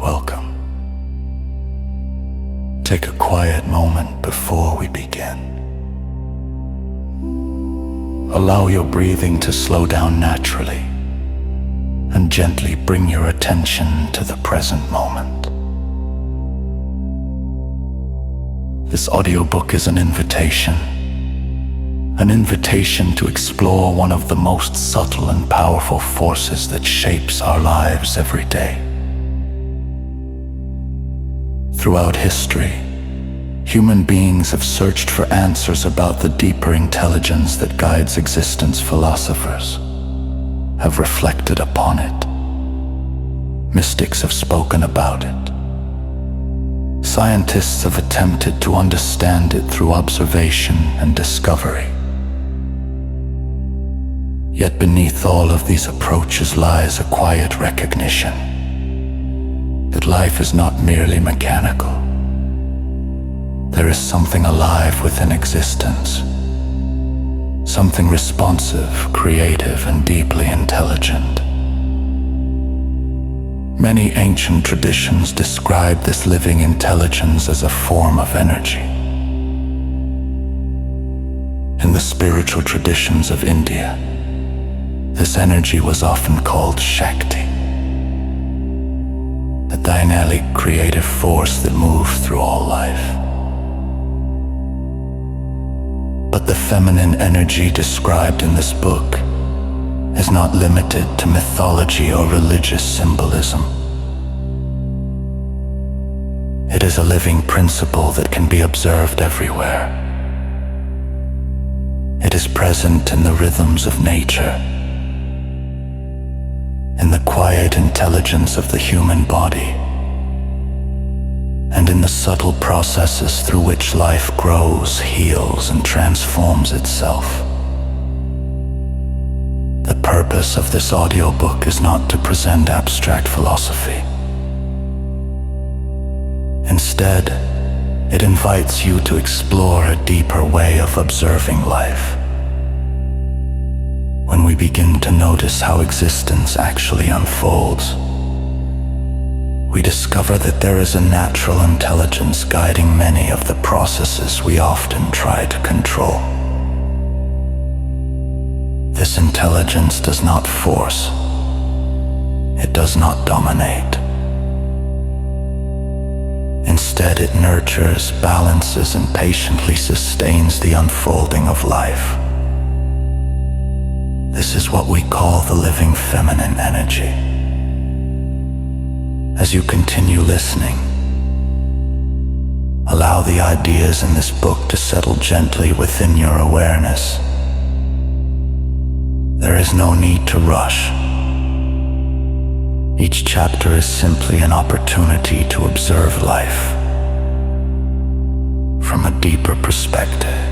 Welcome. Take a quiet moment before we begin. Allow your breathing to slow down naturally and gently bring your attention to the present moment. This audiobook is an invitation to explore one of the most subtle and powerful forces that shapes our lives every day. Throughout history, human beings have searched for answers about the deeper intelligence that guides existence. Philosophers have reflected upon it. Mystics have spoken about it. Scientists have attempted to understand it through observation and discovery. Yet beneath all of these approaches lies a quiet recognition that life is not merely mechanical. There is something alive within existence, something responsive, creative, and deeply intelligent. Many ancient traditions describe this living intelligence as a form of energy. In the spiritual traditions of India, this energy was often called Shakti, the dynamic creative force that moves through all life. But the feminine energy described in this book is not limited to mythology or religious symbolism. It is a living principle that can be observed everywhere. It is present in the rhythms of nature, in the quiet intelligence of the human body, and in the subtle processes through which life grows, heals, and transforms itself. The purpose of this audiobook is not to present abstract philosophy. Instead, it invites you to explore a deeper way of observing life. When we begin to notice how existence actually unfolds, we discover that there is a natural intelligence guiding many of the processes we often try to control. This intelligence does not force. It does not dominate. Instead, it nurtures, balances, and patiently sustains the unfolding of life. This is what we call the living feminine energy. As you continue listening, allow the ideas in this book to settle gently within your awareness. There is no need to rush. Each chapter is simply an opportunity to observe life from a deeper perspective.